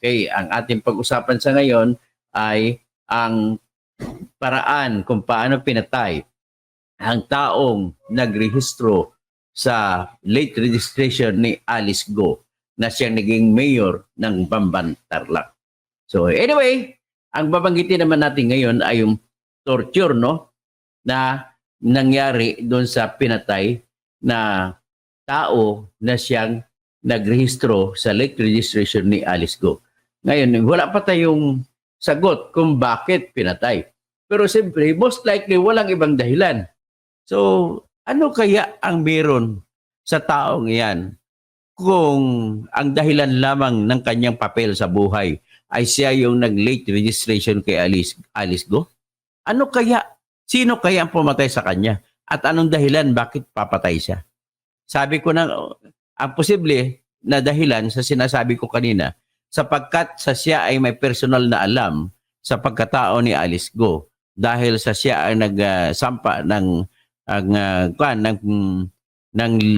Okay, ang ating pag-usapan sa ngayon ay ang paraan kung paano pinatay ang taong nagrehistro sa late registration ni Alice Go na siyang naging mayor ng Bamban, Tarlac. So anyway, ang babanggitin naman natin ngayon ay yung torture, no, na nangyari doon sa pinatay na tao na siyang nagrehistro sa late registration ni Alice Go. Ngayon, wala pa tayong sagot kung bakit pinatay. Pero siyempre, most likely, walang ibang dahilan. So, ano kaya ang meron sa taong iyan kung ang dahilan lamang ng kanyang papel sa buhay ay siya yung nag-late registration kay Alice Go? Ano kaya? Sino kaya ang pumatay sa kanya? At anong dahilan bakit papatay siya? Sabi ko na, ang posible na dahilan sa sinasabi ko kanina, sapagkat sa siya ay may personal na alam sa pagkatao ni Alice Go dahil sa siya ay nagsampa ng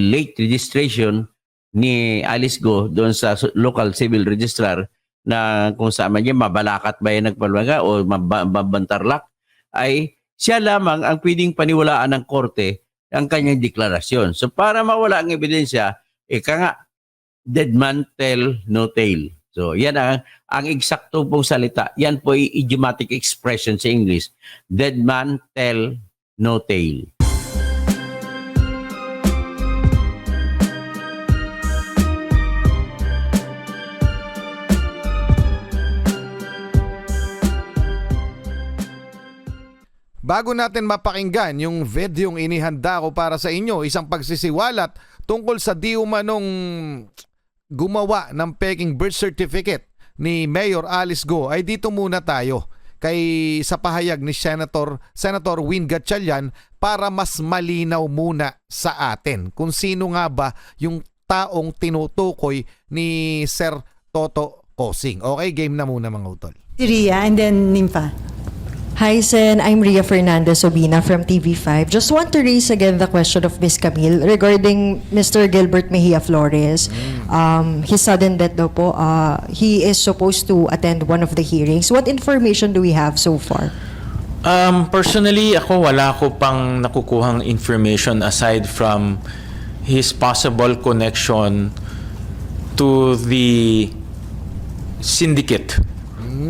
late registration ni Alice Go doon sa local civil registrar na kung saan man niya mabalakat ba yung nagpalwaga o mabantarlak, ay siya lamang ang pwedeng paniwalaan ng korte ang kanyang deklarasyon. So para mawala ang ebidensya, ika nga, dead man tell no tale. So yan ang eksakto pong salita. Yan po ay idiomatic expression sa English. Dead man tell no tale. Bago natin mapakinggan yung videong inihanda ko para sa inyo, isang pagsisiwalat tungkol sa di umanong gumawa ng peking birth certificate ni Mayor Alice Go, ay dito muna tayo sa pahayag ni Senator Win Gatchalian para mas malinaw muna sa atin kung sino nga ba yung taong tinutukoy ni Sir Toto Kosing. Okay, game na muna mga utol. Ria and then Nympha. Hi, Sen. I'm Ria Fernandez Obina from TV5. Just want to raise again the question of Ms. Camille regarding Mr. Gilbert Mejia Flores. His sudden death daw po, he is supposed to attend one of the hearings. What information do we have so far? Personally, wala ko pang nakukuhang information aside from his possible connection to the syndicate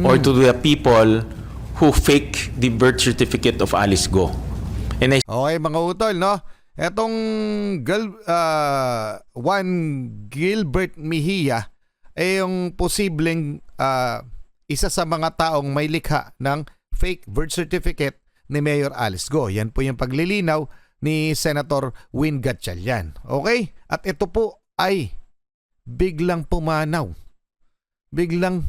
or to the people who fake the birth certificate of Alice Go. And Okay mga utol, no? Etong Juan Gilbert Mejia ay yung posibleng isa sa mga taong may likha ng fake birth certificate ni Mayor Alice Go. Yan po yung paglilinaw ni Senator Win Gatchalian. Okay? At ito po ay biglang pumanaw. Biglang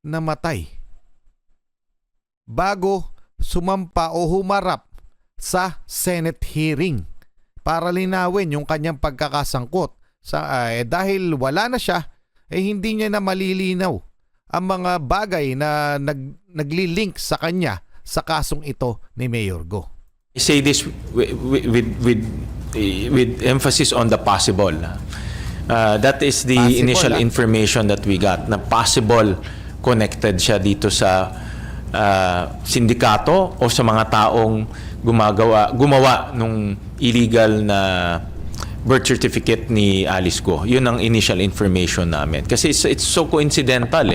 namatay bago sumampa o humarap sa Senate hearing para linawin yung kanyang pagkakasangkot. Dahil wala na siya, hindi niya na malilinaw ang mga bagay na nagli-link sa kanya sa kasong ito ni Mayor Go. I say this with emphasis on the possible. That is the Possible, initial information that we got, na possible connected siya dito sa sindikato o sa mga taong gumawa nung illegal na birth certificate ni Alice Go. Yun ang initial information namin. Kasi it's so coincidental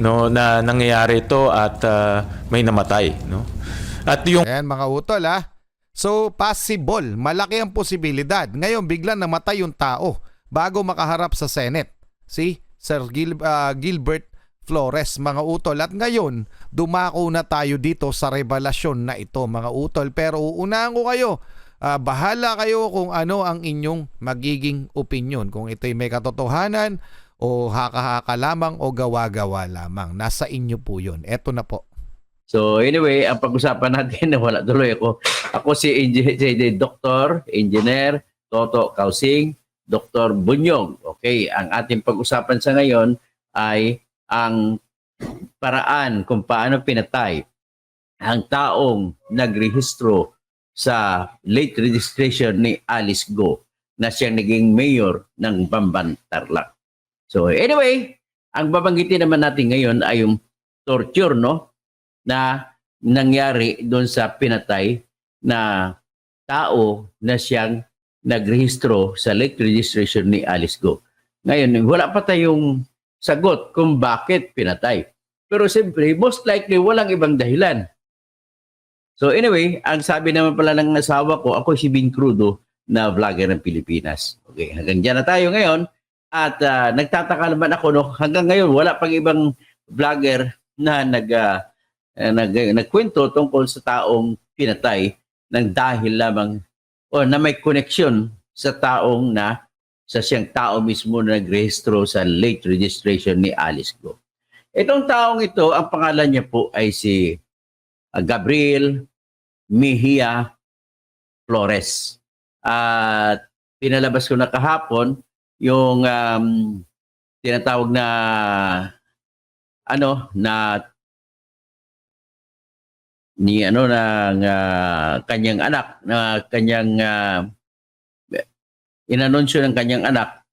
no, na nangyayari ito at may namatay. No? At yung Ayan mga utol So possible, malaki ang posibilidad. Ngayon biglang namatay yung tao bago makaharap sa Senate. Si Sir Gilbert Flores, mga utol. At ngayon, dumako na tayo dito sa revelasyon na ito, mga utol. Pero uunahan ko kayo, bahala kayo kung ano ang inyong magiging opinion. Kung ito'y may katotohanan o haka-haka lamang o gawa-gawa lamang. Nasa inyo po yun. Eto na po. So anyway, ang pag-usapan natin na wala tuloy ako. Ako si Dr. Engineer Toto Kosing, Dr. Bunyog. Okay, ang ating pag-usapan sa ngayon ay ang paraan kung paano pinatay ang taong nagrehistro sa late registration ni Alice Go na siyang naging mayor ng Bamban, Tarlac. So anyway, Ang babanggitin naman natin ngayon ay yung torture, no? Na nangyari doon sa pinatay na tao na siyang nagrehistro sa late registration ni Alice Go. Ngayon, wala pa tayong sagot kung bakit pinatay. Pero siyempre, most likely, walang ibang dahilan. So anyway, ang sabi naman pala ng asawa ko, ako si Bing Crudo na vlogger ng Pilipinas. Okay, hanggang dyan na tayo ngayon. At nagtataka naman ako, no, hanggang ngayon, wala pang ibang vlogger na nagkwento tungkol sa taong pinatay ng dahil lamang o na may connection sa taong na sa siyang tao mismo na nagrehistro sa late registration ni Alice Go. Itong taong ito, ang pangalan niya po ay si Gabriel Mejia Flores. At pinalabas ko na kahapon yung tinatawag na kanyang anak, na kanyang inanunsyo ng kanyang anak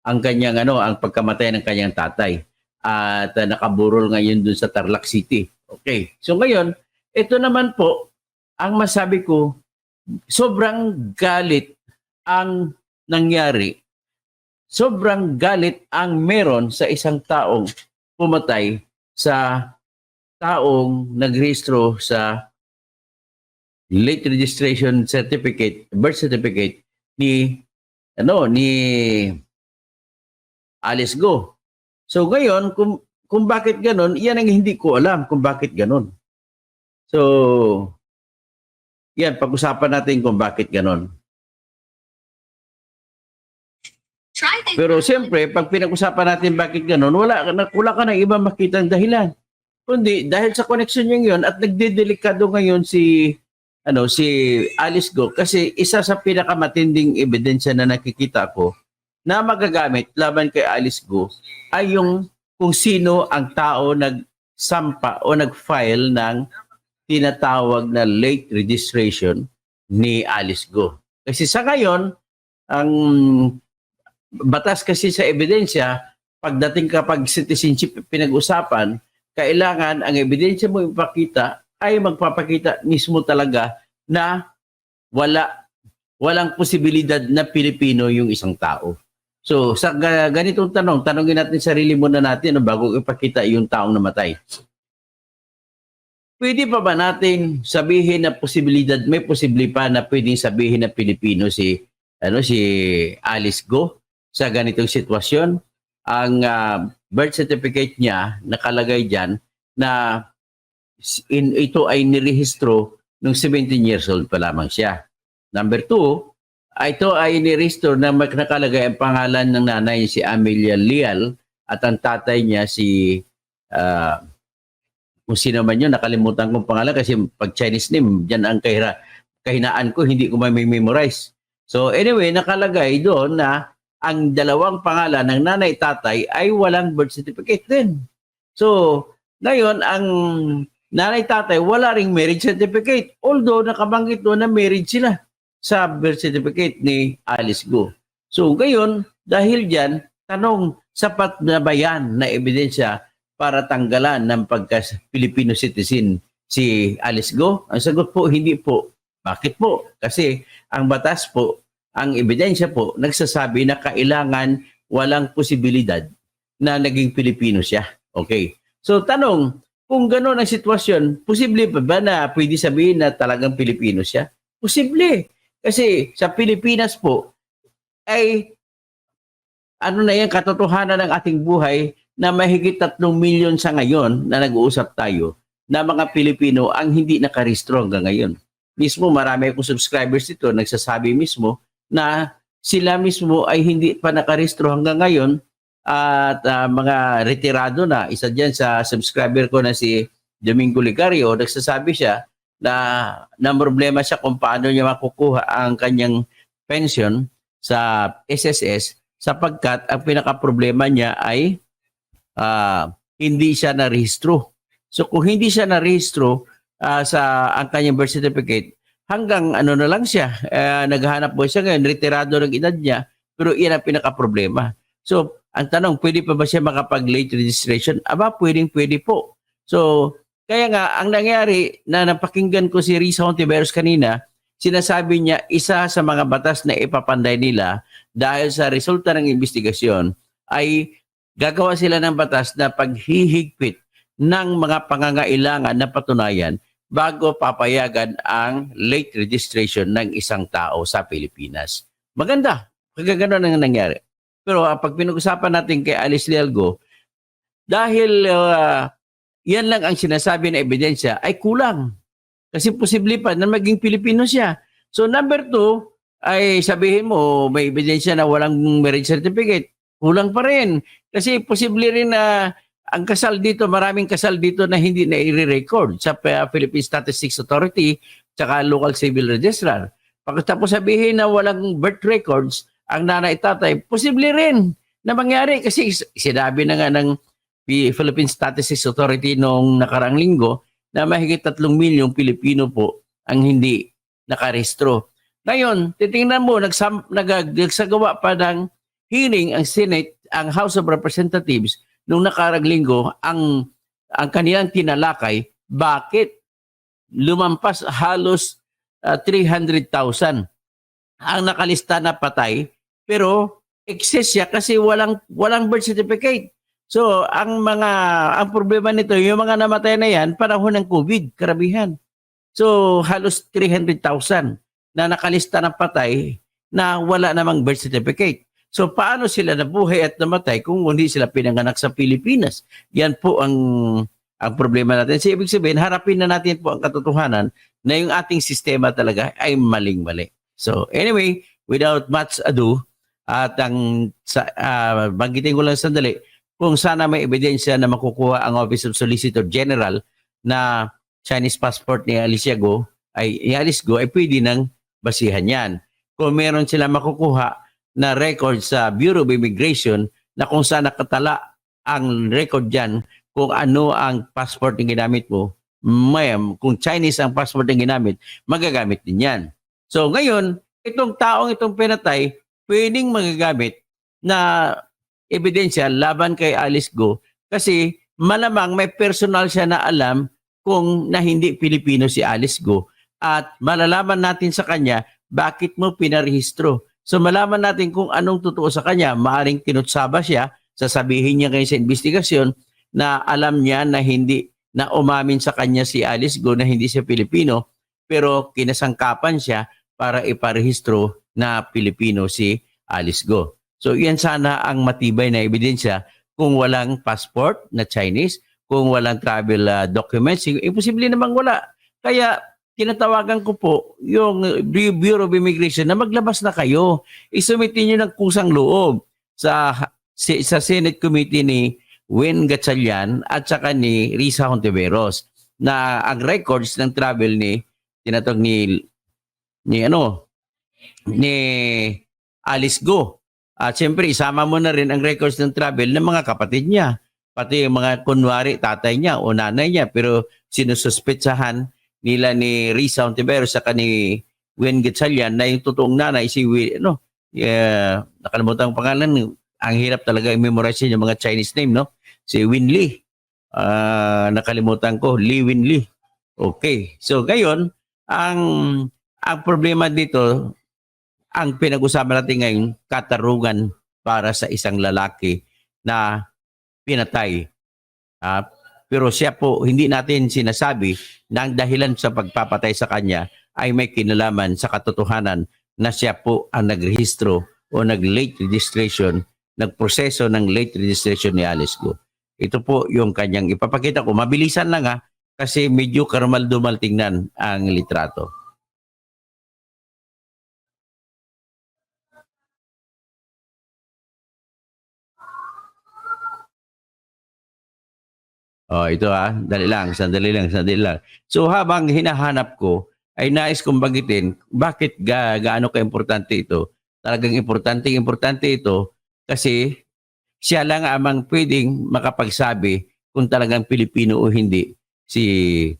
ang kanyang ang pagkamatay ng kanyang tatay, at nakaburol ngayon dun sa Tarlac City. Okay. So ngayon, ito naman po ang masabi ko, sobrang galit ang nangyari. Sobrang galit ang meron sa isang taong pumatay sa taong nagrehistro sa late registration certificate, birth certificate ni Alice Go. So ngayon, kung bakit ganon, yan ang hindi ko alam kung bakit ganon. So, yan, pag-usapan natin kung bakit ganon. Pero siyempre, pag pinag-usapan natin bakit ganon, wala ka na ibang makitang dahilan. Kundi dahil sa connection niya yun at nagdedelikado ngayon si Alice Go, kasi isa sa pinakamatinding ebidensya na nakikita ko na magagamit laban kay Alice Go ay yung kung sino ang tao nagsampa o nag-file ng tinatawag na late registration ni Alice Go. Kasi sa ngayon, ang batas kasi sa ebidensya, pagdating kapag citizenship pinag-usapan, kailangan ang ebidensya mo ipakita ay magpapakita mismo talaga na walang posibilidad na Pilipino yung isang tao. So, sa ganitong tanongin natin sarili muna natin bago ipakita yung taong namatay. Pwede pa ba natin sabihin na may posible pa na pwedeng sabihin na Pilipino si Alice Go sa ganitong sitwasyon? Ang birth certificate niya nakalagay diyan na ito ay nirehistro nung 17 years old pa lamang siya. Number 2, ito ay nirehistro na nakalagay ang pangalan ng nanay si Amelia Leal at ang tatay niya si kung sino man yun, nakalimutan kong pangalan kasi pag Chinese name, dyan ang kahinaan ko, hindi ko memorize. So anyway, nakalagay doon na ang dalawang pangalan ng nanay-tatay ay walang birth certificate din. So ngayon, ang nanay-tatay wala ring marriage certificate, although nakabanggit doon na married sila sa birth certificate ni Alice Go. So ngayon, dahil dyan, tanong, sapat na ba yan na ebidensya para tanggalan ng pagka-Filipino citizen si Alice Go? Ang sagot po, hindi po. Bakit po? Kasi ang batas po, ang ebidensya po, nagsasabi na kailangan walang posibilidad na naging Pilipino siya. Okay. So tanong, kung gano'n ang sitwasyon, posible pa ba na pwede sabihin na talagang Pilipino siya? Posible. Kasi sa Pilipinas po, ay katotohanan ng ating buhay na mahigit 3 milyon sa ngayon na nag-uusap tayo na mga Pilipino ang hindi nakarehistro hanggang ngayon. Mismo marami akong subscribers dito nagsasabi mismo na sila mismo ay hindi pa nakarehistro hanggang ngayon at mga retirado na. Isa dyan sa subscriber ko na si Domingo Licario, nagsasabi siya na problema siya kung paano niya makukuha ang kanyang pension sa SSS sapagkat ang pinaka-problema niya ay hindi siya na-rehistro. So kung hindi siya na-rehistro sa ang kanyang birth certificate, hanggang na lang siya, naghahanap po siya ngayon, retirado ng edad niya, pero iyan ang pinaka-problema. So Ang tanong, pwede pa ba siya makapag-late registration? Aba, pwede po. So, kaya nga, ang nangyari na napakinggan ko si Risa Hontiveros kanina, sinasabi niya, isa sa mga batas na ipapanday nila dahil sa resulta ng investigasyon ay gagawa sila ng batas na paghihigpit ng mga pangangailangan na patunayan bago papayagan ang late registration ng isang tao sa Pilipinas. Maganda. Kaganoon ang nangyari. Pero pag pinag-usapan natin kay Alice Lealgo, dahil yan lang ang sinasabi na ebidensya, ay kulang. Kasi posible pa na maging Pilipino siya. So number 2, ay sabihin mo may ebidensya na walang marriage certificate. Kulang pa rin. Kasi posible rin na ang kasal dito, maraming kasal dito na hindi na i-record sa Philippine Statistics Authority tsaka Local Civil Registrar. Pagkatapos sabihin na walang birth records, ang nanay tatay, posible rin na mangyari kasi sinabi na nga ng Philippine Statistics Authority noong nakaraang linggo na mahigit 3 milyong Pilipino po ang hindi nakarehistro. Ngayon, titingnan mo, nagsagawa pa ng hearing ang Senate, ang House of Representatives noong nakaraang linggo, ang kanilang tinalakay, bakit lumampas halos 300,000 ang nakalista na patay, pero excess siya kasi walang birth certificate. So, ang problema nito, yung mga namatay na yan, panahon ng COVID, karabihan. So, halos 300,000 na nakalista ng patay na wala namang birth certificate. So, paano sila nabuhay at namatay kung hindi sila pinanganak sa Pilipinas? Yan po ang problema natin. So, ibig sabihin, harapin na natin po ang katotohanan na yung ating sistema talaga ay maling-mali. So, anyway, without much ado, at banggitin ko lang sandali, kung sana may ebidensya na makukuha ang Office of Solicitor General na Chinese passport ni Alice Go, ay pwede nang basihan yan. Kung meron sila makukuha na record sa Bureau of Immigration na kung saan nakatala ang record dyan kung ano ang passport na ginamit mo, kung Chinese ang passport na ginamit, magagamit din yan. So ngayon, itong taong itong pinatay, pwedeng magagamit na ebidensya laban kay Alice Go kasi malamang may personal siya na alam kung na hindi Pilipino si Alice Go at malalaman natin sa kanya bakit mo pinarehistro. So malaman natin kung anong totoo sa kanya. Maaring kinutsaba siya, sasabihin niya kayo sa investigasyon na alam niya na hindi na umamin sa kanya si Alice Go na hindi siya Pilipino pero kinasangkapan siya para iparehistro na Pilipino si Alice Go. So yan sana ang matibay na ebidensya kung walang passport na Chinese, kung walang travel documents, imposible namang wala. Kaya tinatawagan ko po yung Bureau of Immigration na maglabas na kayo. Isumitin nyo ng kusang loob sa Senate Committee ni Win Gatchalian at saka ni Risa Hontiveros na ang records ng travel ni Alice Go. At siyempre, isama mo na rin ang records ng travel ng mga kapatid niya. Pati yung mga kunwari, tatay niya o nanay niya. Pero sinususpetsahan nila ni Risa Hontiveros sa ni Win Gatchalian na yung totoong nanay, si nakalimutan ang pangalan. Ang hirap talaga i-memorize yung mga Chinese name, no? Si Win Lee. Nakalimutan ko, Lee Win Lee. Okay. So, ngayon, ang problema dito, ang pinag-usapan natin ngayon, katarungan para sa isang lalaki na pinatay. Pero siya po, hindi natin sinasabi na ang dahilan sa pagpapatay sa kanya ay may kinalaman sa katotohanan na siya po ang nagrehistro o nag-late registration, nagproseso ng late registration ni Alice Go. Ito po yung kanyang ipapakita ko. Mabilisan lang kasi medyo karumal-dumal tingnan ang litrato. Oh, ito sandali lang. So habang hinahanap ko, ay nais kong banggitin bakit gaano ka-importante ito. Talagang importante ito kasi siya lang amang pwedeng makapagsabi kung talagang Pilipino o hindi si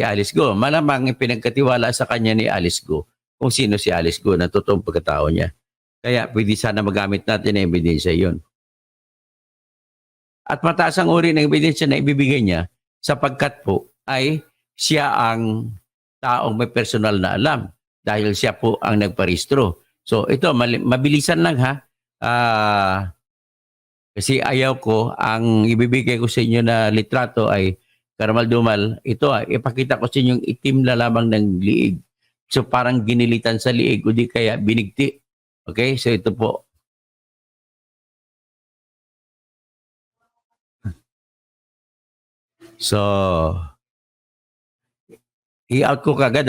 Alice Go. Malamang pinagkatiwala sa kanya ni Alice Go kung sino si Alice Go na totoong pagkatao niya. Kaya pwede sana magamit natin ang ebidensya yun. At mataas ang uri ng ebidensya na ibibigay niya sapagkat po ay siya ang taong may personal na alam dahil siya po ang nagparehistro. So ito, mabilisan lang ha. Kasi ayaw ko, ang ibibigay ko sa inyo na litrato ay karamal-dumal. Ito ipakita ko sa inyo yung itim na lamang ng liig. So parang ginilitan sa liig o di kaya binigti. Okay, so ito po. So, i-out ko kagad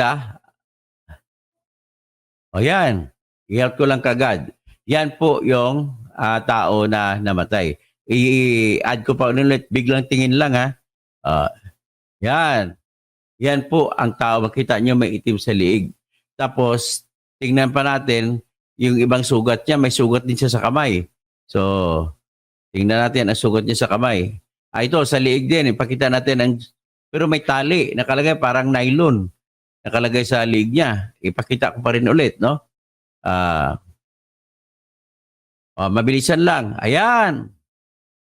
O yan, i-out ko lang kagad. Yan po yung tao na namatay. I-add ko pa ulit, biglang tingin lang yan. Yan po ang tao. Makita nyo may itim sa liig. Tapos, tingnan pa natin yung ibang sugat niya. May sugat din siya sa kamay. So, tingnan natin ang sugat niya sa kamay. Ito, sa liig din. Ipakita natin pero may tali. Nakalagay parang nylon. Nakalagay sa liig niya. Ipakita ko pa rin ulit, no? Mabilisan lang. Ayan.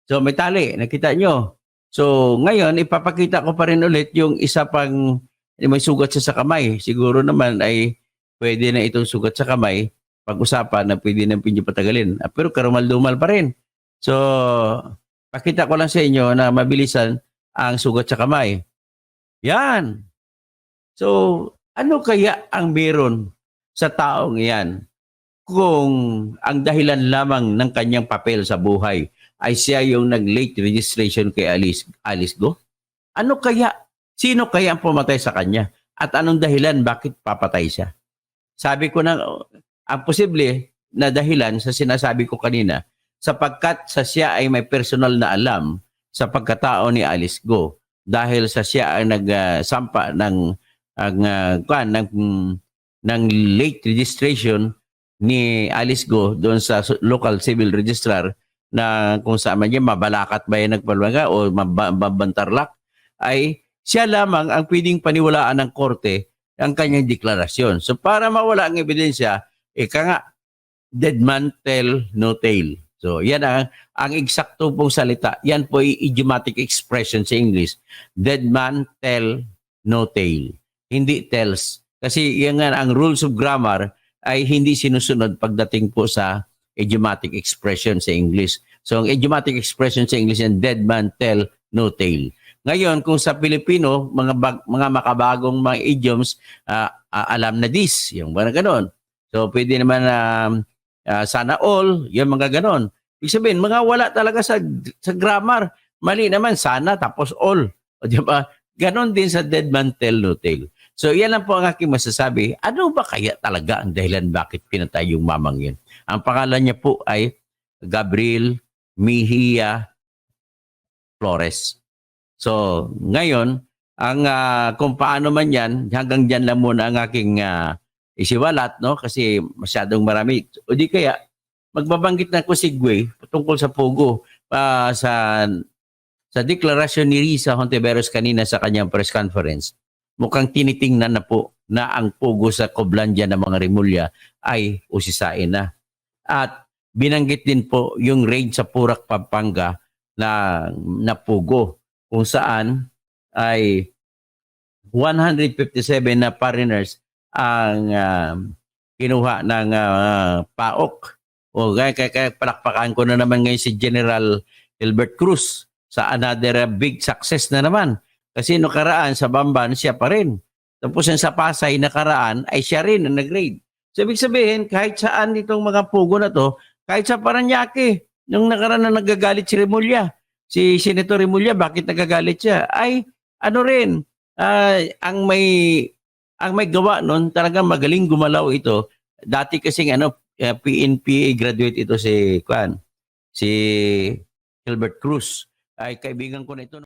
So, may tali. Nakita nyo. So, ngayon, ipapakita ko pa rin ulit yung isa pang may sugat siya sa kamay. Siguro naman ay pwede na itong sugat sa kamay. Pag-usapan na pwede na pinyo patagalin. Pero karumal-dumal pa rin. So, pakita ko lang sa inyo na mabilisan ang sugat sa kamay. Yan. So, ano kaya ang meron sa taong iyan kung ang dahilan lamang ng kanyang papel sa buhay ay siya yung nag-late registration kay Alice Go? Ano kaya? Sino kaya ang pumatay sa kanya? At anong dahilan bakit papatay siya? Sabi ko na, ang posible na dahilan sa sinasabi ko kanina, sapagkat sa siya ay may personal na alam sa pagkatao ni Alice Go dahil sa siya ang nagsampa ng late registration ni Alice Go doon sa local civil registrar na kung saan man niya mabalakat ba yung nagpalwaga o mabantarlak, ay siya lamang ang pwedeng paniwalaan ng korte ang kanyang deklarasyon. So para mawala ang ebidensya, dead man tell no tale. So, yan ang eksakto pong salita. Yan po ay idiomatic expression sa English. Dead man tell no tale. Hindi tells. Kasi yan nga, ang rules of grammar ay hindi sinusunod pagdating po sa idiomatic expression sa English. So, ang idiomatic expression sa English yan, dead man tell no tale. Ngayon, kung sa Pilipino, mga makabagong mga idioms, alam na this, yung mga ganon. So, pwede naman sana all, yung mga ganon. Ibig sabihin, mga wala talaga sa grammar. Mali naman, sana tapos all. O di ba? Ganon din sa dead man tell no tale. So, yan lang po ang aking masasabi. Ano ba kaya talaga ang dahilan bakit pinatay yung mamang yun? Ang pangalan niya po ay Gabriel Mejia Flores. So, ngayon, kung paano man yan, hanggang dyan lang muna ang aking isiwalat, no? Kasi masyadong marami. O di kaya, magbabanggit na ko segue tungkol sa Pogo sa deklarasyon ni Risa Hontiveros kanina sa kanyang press conference. Mukhang tinitingnan na po na ang Pogo sa Coblandia ng mga Rimulya ay usisain na. At binanggit din po yung raid sa Purak, Pampanga na Pogo kung saan ay 157 na foreigners ang kinuha ng PAOK. O kaya palakpakan ko na naman ngayon si General Gilbert Cruz sa another big success na naman. Kasi nakaraan sa Bamban, siya pa rin. Tapos yung sa Pasay nakaraan ay siya rin ang nag-raid. So ibig sabihin, kahit saan itong mga Pogo na to, kahit sa Paranaque, nung nakaraan na nagagalit si Remulla, si Senator Remulla, bakit nagagalit siya? Ay, ano rin, ang may gawa nun, talagang magaling gumalaw ito. Dati kasing PNP graduate ito si Gilbert Cruz. Ay kaibigan ko na ito.